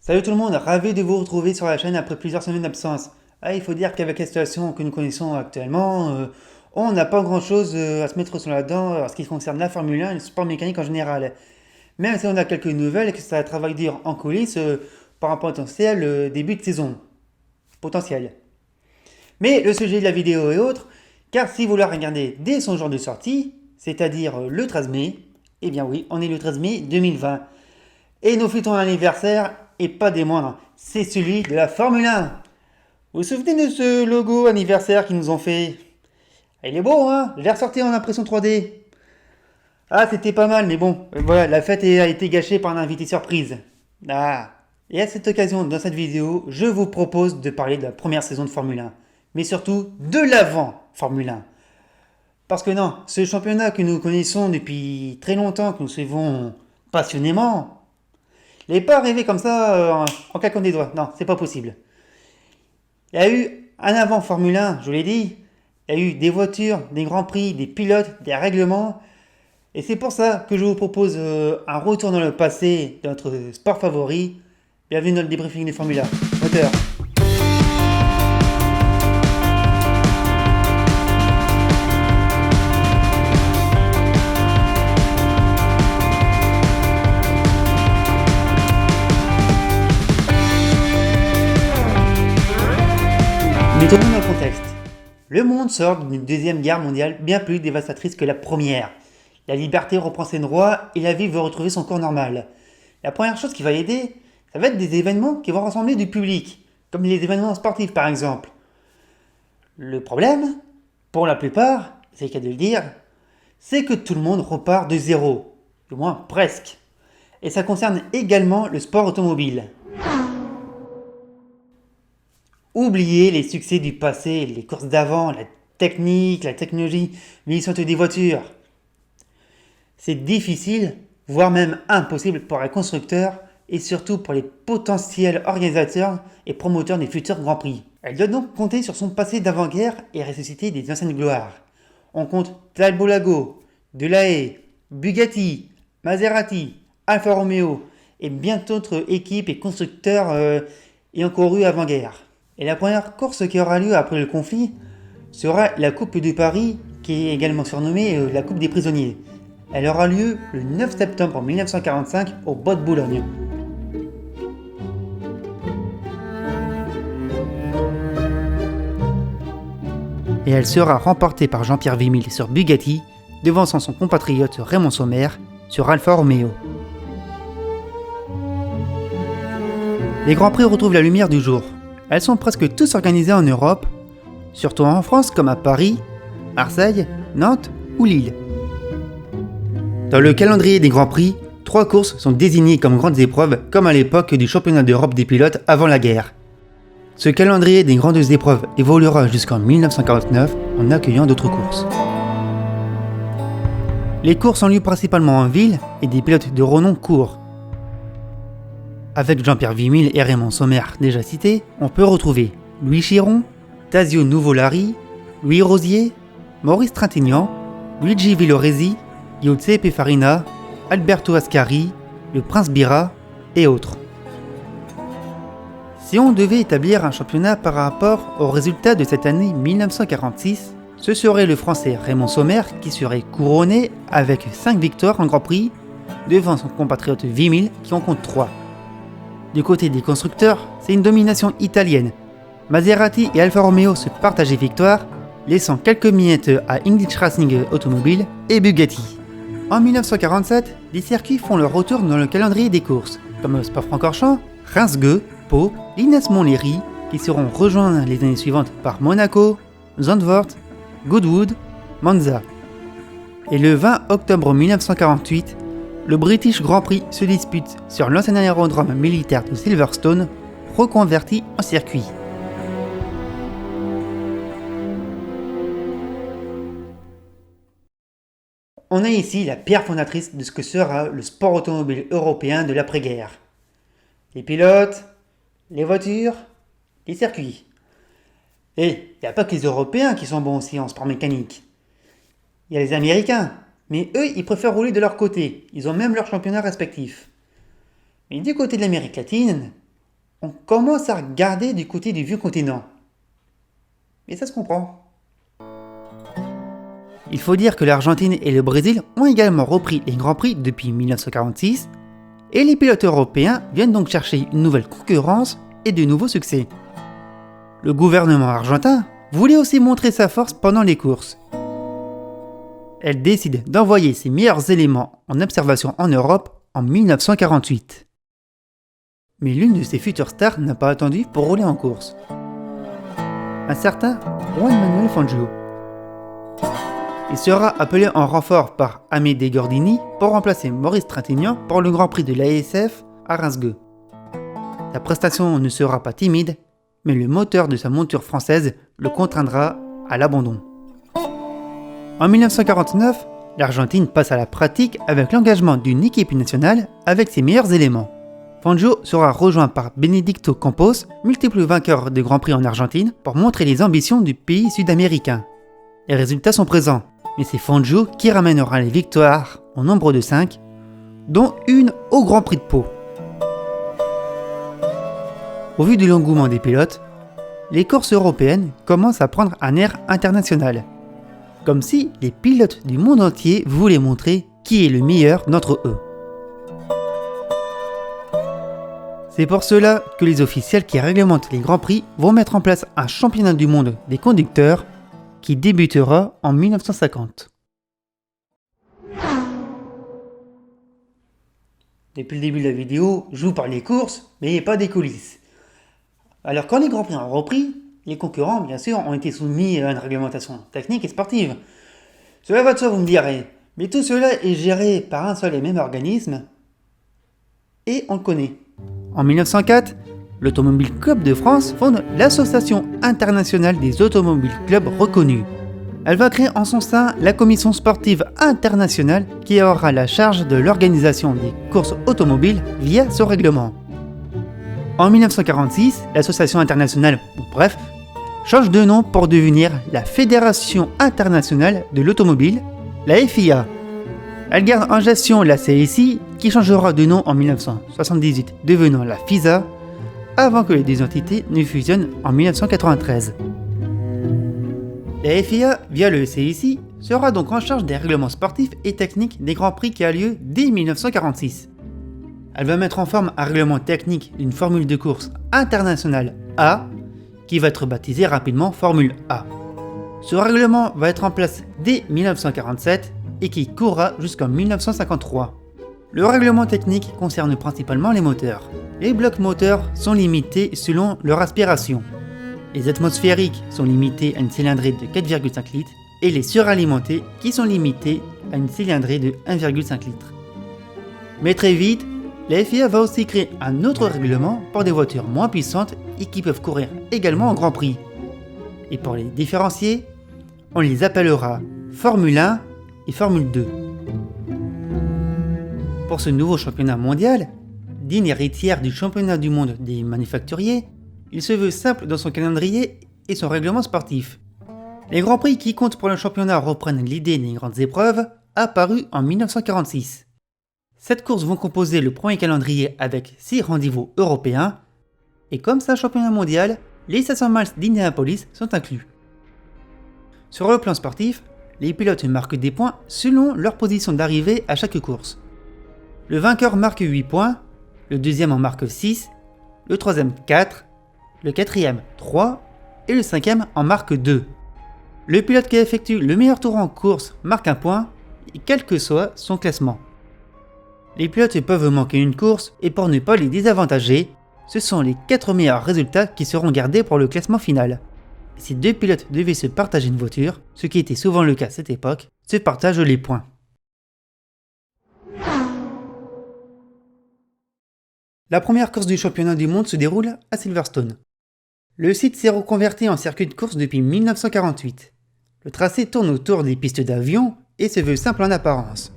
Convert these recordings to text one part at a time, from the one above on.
Salut tout le monde, ravi de vous retrouver sur la chaîne après plusieurs semaines d'absence. Il faut dire qu'avec la situation que nous connaissons actuellement, on n'a pas grand-chose à se mettre sur la dent en ce qui concerne la Formule 1 et le sport mécanique en général. Même si on a quelques nouvelles et que ça travaille dur en coulisses par un potentiel début de saison. Potentiel. Mais le sujet de la vidéo est autre, car si vous la regardez dès son jour de sortie, c'est-à-dire le 13 mai, eh bien oui, on est le 13 mai 2020. Et nous fêtons un anniversaire, et pas des moindres, c'est celui de la Formule 1. Vous vous souvenez de ce logo anniversaire qu'ils nous ont fait? Il est beau, hein? Je l'ai ressorti en impression 3D. Ah, c'était pas mal, mais bon, voilà, la fête a été gâchée par un invité surprise. Ah. Et à cette occasion, dans cette vidéo, je vous propose de parler de la première saison de Formule 1. Mais surtout, de l'avant Formule 1. Parce que non, ce championnat que nous connaissons depuis très longtemps, que nous suivons passionnément, il n'est pas arrivé comme ça en claquant des doigts. Non, c'est pas possible. Il y a eu un avant Formule 1, je vous l'ai dit. Il y a eu des voitures, des grands prix, des pilotes, des règlements. Et c'est pour ça que je vous propose un retour dans le passé de notre sport favori. Bienvenue dans le débriefing des Formule 1. Moteur. Mettons-nous dans le contexte. Le monde sort d'une deuxième guerre mondiale bien plus dévastatrice que la première. La liberté reprend ses droits et la vie veut retrouver son cours normal. La première chose qui va aider, ça va être des événements qui vont rassembler du public, comme les événements sportifs par exemple. Le problème, pour la plupart, c'est le cas de le dire, c'est que tout le monde repart de zéro, du moins presque. Et ça concerne également le sport automobile. Oubliez les succès du passé, les courses d'avant, la technique, la technologie vieillissante des voitures. C'est difficile, voire même impossible pour les constructeurs et surtout pour les potentiels organisateurs et promoteurs des futurs Grands Prix. Elle doit donc compter sur son passé d'avant-guerre et ressusciter des anciennes gloires. On compte Talbot Lago, Delahaye, Bugatti, Maserati, Alfa Romeo et bien d'autres équipes et constructeurs ayant couru avant-guerre. Et la première course qui aura lieu après le conflit sera la Coupe de Paris, qui est également surnommée la Coupe des prisonniers. Elle aura lieu le 9 septembre 1945 au Bois de Boulogne. Et elle sera remportée par Jean-Pierre Vémille sur Bugatti, devançant son compatriote Raymond Sommer sur Alfa Romeo. Les Grands Prix retrouvent la lumière du jour. Elles sont presque tous organisées en Europe, surtout en France comme à Paris, Marseille, Nantes ou Lille. Dans le calendrier des Grands Prix, 3 courses sont désignées comme grandes épreuves comme à l'époque du championnat d'Europe des pilotes avant la guerre. Ce calendrier des grandes épreuves évoluera jusqu'en 1949 en accueillant d'autres courses. Les courses ont lieu principalement en ville et des pilotes de renom courent. Avec Jean-Pierre Vémille et Raymond Sommer déjà cités, on peut retrouver Louis Chiron, Tasio Nuvolari, Louis Rosier, Maurice Trintignant, Luigi Villoresi, Giuseppe Farina, Alberto Ascari, le Prince Bira et autres. Si on devait établir un championnat par rapport aux résultats de cette année 1946, ce serait le Français Raymond Sommer qui serait couronné avec 5 victoires en Grand Prix, devant son compatriote Vémille qui en compte 3. Du côté des constructeurs, c'est une domination italienne. Maserati et Alfa Romeo se partagent les victoires, laissant quelques miettes à English Racing Automobile et Bugatti. En 1947, des circuits font leur retour dans le calendrier des courses, comme Spa-Francorchamps, Reims-Gueux, Pau, Linas-Montlhéry, qui seront rejoints les années suivantes par Monaco, Zandvoort, Goodwood, Monza. Et le 20 octobre 1948, le British Grand Prix se dispute sur l'ancien aérodrome militaire de Silverstone, reconverti en circuit. On a ici la pierre fondatrice de ce que sera le sport automobile européen de l'après-guerre. Les pilotes, les voitures, les circuits. Et il n'y a pas que les Européens qui sont bons aussi en sport mécanique. Il y a les Américains, mais eux, ils préfèrent rouler de leur côté. Ils ont même leur championnat respectif. Mais du côté de l'Amérique latine, on commence à regarder du côté du vieux continent. Et ça se comprend. Il faut dire que l'Argentine et le Brésil ont également repris les Grands Prix depuis 1946, et les pilotes européens viennent donc chercher une nouvelle concurrence et de nouveaux succès. Le gouvernement argentin voulait aussi montrer sa force pendant les courses. Elle décide d'envoyer ses meilleurs éléments en observation en Europe en 1948. Mais l'une de ses futures stars n'a pas attendu pour rouler en course. Un certain Juan Manuel Fangio. Il sera appelé en renfort par Amédée Gordini pour remplacer Maurice Trintignant pour le Grand Prix de l'ASF à Reims-Gueux. Sa prestation ne sera pas timide, mais le moteur de sa monture française le contraindra à l'abandon. En 1949, l'Argentine passe à la pratique avec l'engagement d'une équipe nationale avec ses meilleurs éléments. Fangio sera rejoint par Benedicto Campos, multiple vainqueur de Grands Prix en Argentine, pour montrer les ambitions du pays sud-américain. Les résultats sont présents, mais c'est Fangio qui ramènera les victoires au nombre de 5, dont une au Grand Prix de Pau. Au vu de l'engouement des pilotes, les courses européennes commencent à prendre un air international, comme si les pilotes du monde entier voulaient montrer qui est le meilleur d'entre eux. C'est pour cela que les officiels qui réglementent les Grands Prix vont mettre en place un championnat du monde des conducteurs qui débutera en 1950. Depuis le début de la vidéo, je vous parle des courses, mais pas des coulisses. Alors quand les Grands Prix ont repris, les concurrents, bien sûr, ont été soumis à une réglementation technique et sportive. Cela va de soi, vous me direz, mais tout cela est géré par un seul et même organisme, et on le connaît. En 1904, l'Automobile Club de France fonde l'Association internationale des automobiles clubs reconnus. Elle va créer en son sein la Commission sportive internationale qui aura la charge de l'organisation des courses automobiles via ce règlement. En 1946, l'association internationale, change de nom pour devenir la Fédération internationale de l'automobile, la FIA. Elle garde en gestion la CSI, qui changera de nom en 1978, devenant la FISA, avant que les deux entités ne fusionnent en 1993. La FIA, via le CSI, sera donc en charge des règlements sportifs et techniques des Grands Prix qui a lieu dès 1946. Elle va mettre en forme un règlement technique d'une formule de course internationale A, qui va être baptisée rapidement Formule A. Ce règlement va être en place dès 1947 et qui courra jusqu'en 1953. Le règlement technique concerne principalement les moteurs. Les blocs moteurs sont limités selon leur aspiration. Les atmosphériques sont limités à une cylindrée de 4,5 litres et les suralimentés qui sont limités à une cylindrée de 1,5 litres. Mais très vite, la FIA va aussi créer un autre règlement pour des voitures moins puissantes et qui peuvent courir également en Grand Prix. Et pour les différencier, on les appellera Formule 1 et Formule 2. Pour ce nouveau championnat mondial, digne héritière du championnat du monde des manufacturiers, il se veut simple dans son calendrier et son règlement sportif. Les Grands Prix qui comptent pour le championnat reprennent l'idée des grandes épreuves, apparues en 1946. 7 courses vont composer le premier calendrier avec 6 rendez-vous européens, et comme c'est un championnat mondial, les 500 miles d'Indianapolis sont inclus. Sur le plan sportif, les pilotes marquent des points selon leur position d'arrivée à chaque course. Le vainqueur marque 8 points, le deuxième en marque 6, le troisième 4, le quatrième 3 et le cinquième en marque 2. Le pilote qui effectue le meilleur tour en course marque un point, et quel que soit son classement. Les pilotes peuvent manquer une course et pour ne pas les désavantager, ce sont les 4 meilleurs résultats qui seront gardés pour le classement final. Et si 2 pilotes devaient se partager une voiture, ce qui était souvent le cas à cette époque, se partagent les points. La première course du championnat du monde se déroule à Silverstone. Le site s'est reconverti en circuit de course depuis 1948. Le tracé tourne autour des pistes d'avion et se veut simple en apparence.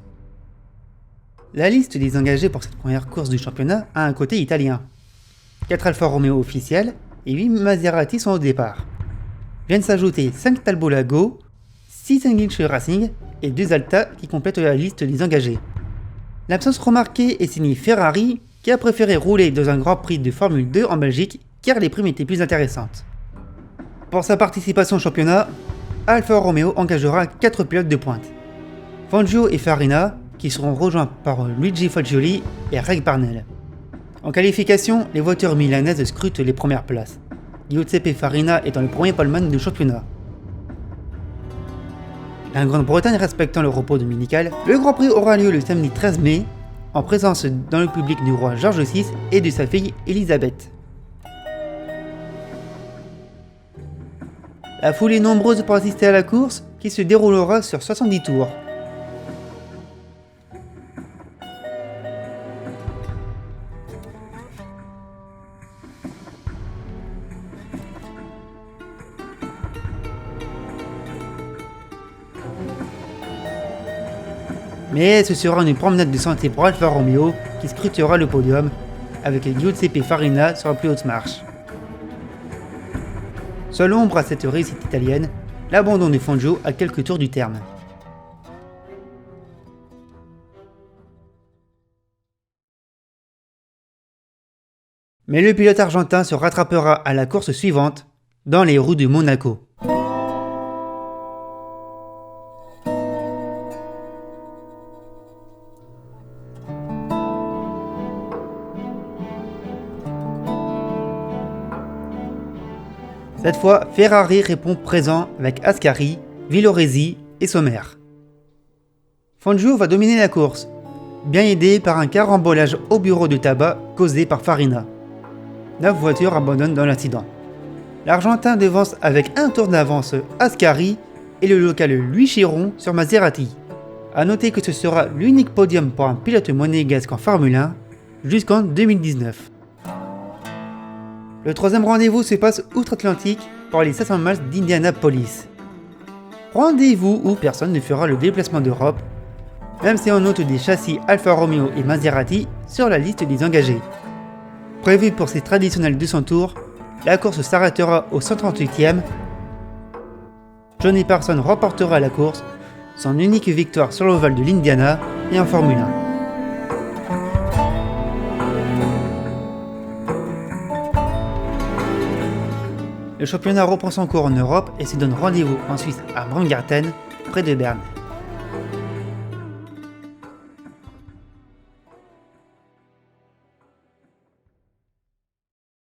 La liste des engagés pour cette première course du championnat a un côté italien. 4 Alfa Romeo officiels et 8 Maserati sont au départ. Viennent s'ajouter 5 Talbot Lago, 6 English Racing et 2 Alta qui complètent la liste des engagés. L'absence remarquée est signée Ferrari qui a préféré rouler dans un Grand Prix de Formule 2 en Belgique car les primes étaient plus intéressantes. Pour sa participation au championnat, Alfa Romeo engagera 4 pilotes de pointe. Fangio et Farina, qui seront rejoints par Luigi Fagioli et Greg Parnell. En qualification, les voitures milanaises scrutent les premières places. Giuseppe Farina étant le premier poleman du championnat. La Grande-Bretagne respectant le repos dominical, le Grand Prix aura lieu le samedi 13 mai, en présence dans le public du roi George VI et de sa fille Elisabeth. La foule est nombreuse pour assister à la course, qui se déroulera sur 70 tours. Mais ce sera une promenade de santé pour Alfa Romeo qui scrutera le podium, avec Giuseppe Farina sur la plus haute marche. Seule ombre à cette réussite italienne, l'abandon de Fangio à quelques tours du terme. Mais le pilote argentin se rattrapera à la course suivante, dans les roues de Monaco. Cette fois, Ferrari répond présent avec Ascari, Villoresi et Sommer. Fangio va dominer la course, bien aidé par un carambolage au bureau de tabac causé par Farina. 9 voitures abandonnent dans l'incident. L'Argentin devance avec un tour d'avance Ascari et le local Louis Chiron sur Maserati. A noter que ce sera l'unique podium pour un pilote monégasque en Formule 1 jusqu'en 2019. Le troisième rendez-vous se passe outre-Atlantique pour les 500 miles d'Indianapolis. Rendez-vous où personne ne fera le déplacement d'Europe, même si on note des châssis Alfa Romeo et Maserati sur la liste des engagés. Prévu pour ces traditionnels 200 tours, la course s'arrêtera au 138e. Johnny Parsons remportera la course, son unique victoire sur l'ovale de l'Indiana et en Formule 1. Le championnat reprend son cours en Europe et se donne rendez-vous en Suisse à Bremgarten, près de Berne.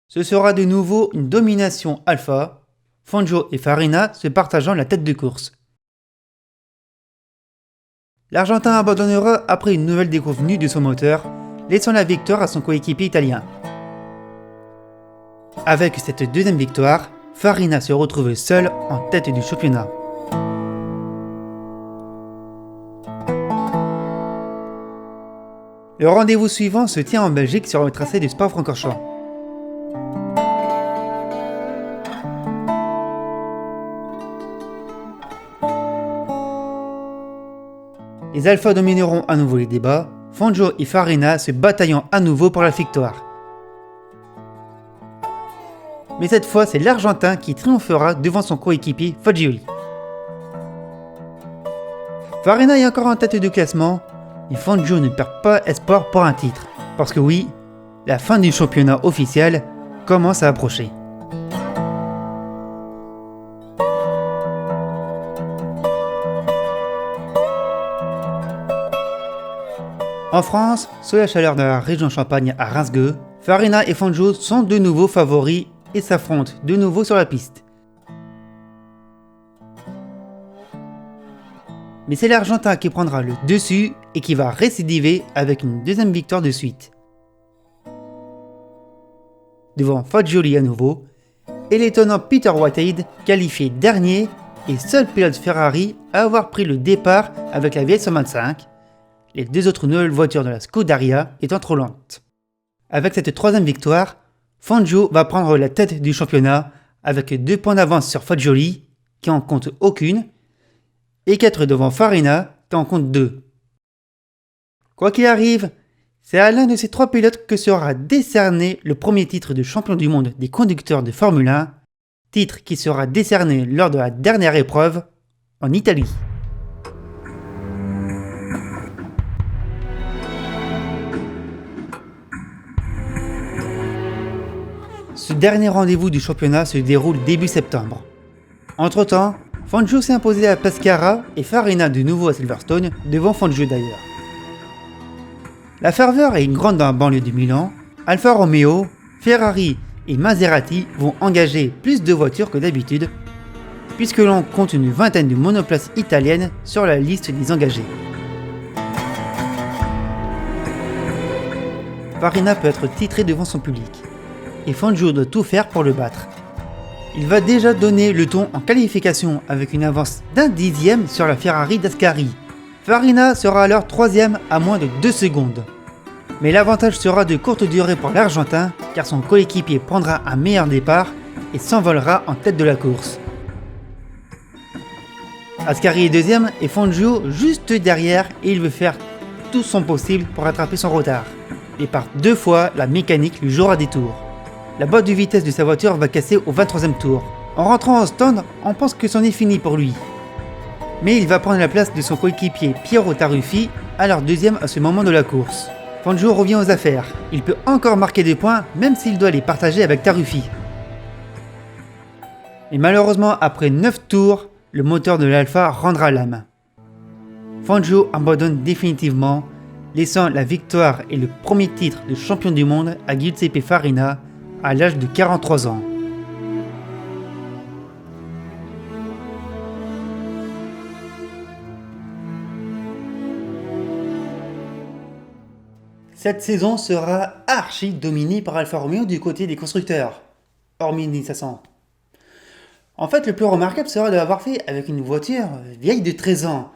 Ce sera de nouveau une domination Alfa, Fangio et Farina se partageant la tête de course. L'Argentin abandonnera après une nouvelle déconvenue de son moteur, laissant la victoire à son coéquipier italien. Avec cette deuxième victoire, Farina se retrouve seul en tête du championnat. Le rendez-vous suivant se tient en Belgique sur le tracé de Spa-Francorchamps. Les Alphas domineront à nouveau les débats, Fangio et Farina se bataillant à nouveau pour la victoire. Mais cette fois, c'est l'Argentin qui triomphera devant son coéquipier Fagioli. Farina est encore en tête de classement, et Fangio ne perd pas espoir pour un titre, parce que oui, la fin du championnat officiel commence à approcher. En France, sous la chaleur de la région Champagne à Reims-Gueux, Farina et Fangio sont de nouveau favoris et s'affrontent de nouveau sur la piste. Mais c'est l'Argentin qui prendra le dessus et qui va récidiver avec une deuxième victoire de suite. Devant Fagioli à nouveau, et l'étonnant Peter Whitehead, qualifié dernier et seul pilote Ferrari à avoir pris le départ avec la VS125, les deux autres nouvelles voitures de la Scuderia étant trop lentes. Avec cette troisième victoire, Fangio va prendre la tête du championnat avec 2 points d'avance sur Fagioli, qui en compte aucune, et 4 devant Farina, qui en compte 2. Quoi qu'il arrive, c'est à l'un de ces 3 pilotes que sera décerné le premier titre de champion du monde des conducteurs de Formule 1, titre qui sera décerné lors de la dernière épreuve en Italie. Ce dernier rendez-vous du championnat se déroule début septembre. Entre-temps, Fangio s'est imposé à Pescara et Farina de nouveau à Silverstone, devant Fangio d'ailleurs. La ferveur est grande dans la banlieue de Milan. Alfa Romeo, Ferrari et Maserati vont engager plus de voitures que d'habitude, puisque l'on compte une vingtaine de monoplaces italiennes sur la liste des engagés. Farina peut être titré devant son public, et Fangio doit tout faire pour le battre. Il va déjà donner le ton en qualification avec une avance d'1 dixième sur la Ferrari d'Ascari. Farina sera alors 3ème à moins de 2 secondes. Mais l'avantage sera de courte durée pour l'Argentin, car son coéquipier prendra un meilleur départ et s'envolera en tête de la course. Ascari est 2ème et Fangio juste derrière, et il veut faire tout son possible pour rattraper son retard. Et par 2 fois, la mécanique lui jouera des tours. La boîte de vitesse de sa voiture va casser au 23ème tour. En rentrant au stand, on pense que c'en est fini pour lui. Mais il va prendre la place de son coéquipier Piero Taruffi, alors 2ème à ce moment de la course. Fangio revient aux affaires. Il peut encore marquer des points, même s'il doit les partager avec Taruffi. Et malheureusement, après 9 tours, le moteur de l'Alfa rendra l'âme. Fangio abandonne définitivement, laissant la victoire et le premier titre de champion du monde à Giuseppe Farina à l'âge de 43 ans. Cette saison sera archi dominée par Alfa Romeo du côté des constructeurs, hormis Nissan. En fait, le plus remarquable sera de l'avoir fait avec une voiture vieille de 13 ans,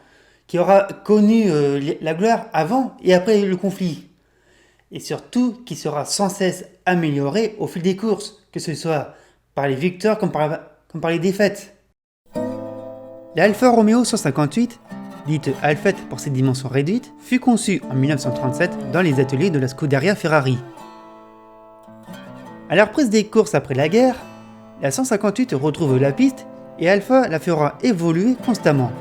qui aura connu la gloire avant et après le conflit. Et surtout qui sera sans cesse améliorée au fil des courses, que ce soit par les victoires comme par les défaites. L'Alfa Romeo 158, dite Alfette pour ses dimensions réduites, fut conçue en 1937 dans les ateliers de la Scuderia Ferrari. À la reprise des courses après la guerre, la 158 retrouve la piste et Alfa la fera évoluer constamment.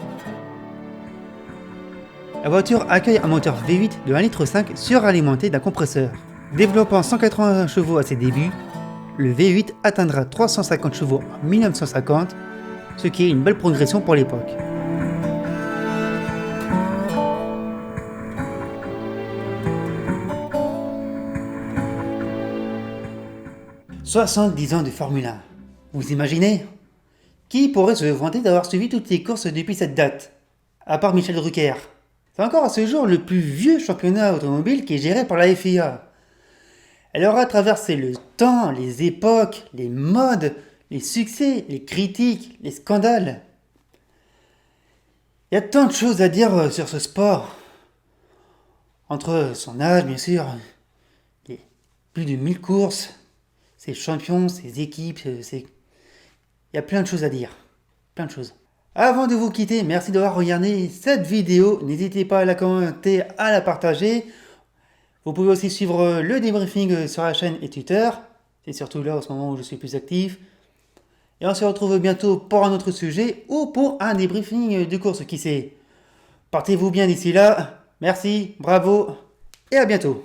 La voiture accueille un moteur V8 de 1,5 litre suralimenté d'un compresseur. Développant 181 chevaux à ses débuts, le V8 atteindra 350 chevaux en 1950, ce qui est une belle progression pour l'époque. « 70 ans de Formule 1. Vous imaginez? Qui pourrait se vanter d'avoir suivi toutes les courses depuis cette date? À part Michel Drucker. C'est encore à ce jour le plus vieux championnat automobile qui est géré par la FIA. Elle aura traversé le temps, les époques, les modes, les succès, les critiques, les scandales. Il y a tant de choses à dire sur ce sport. Entre son âge, bien sûr, les plus de 1000 courses, ses champions, ses équipes, il y a plein de choses à dire. Plein de choses. Avant de vous quitter, merci d'avoir regardé cette vidéo. N'hésitez pas à la commenter, à la partager. Vous pouvez aussi suivre le débriefing sur la chaîne et Twitter. C'est surtout là, en ce moment, où je suis plus actif. Et on se retrouve bientôt pour un autre sujet ou pour un débriefing de course, qui sait. Portez-vous bien d'ici là. Merci, bravo et à bientôt.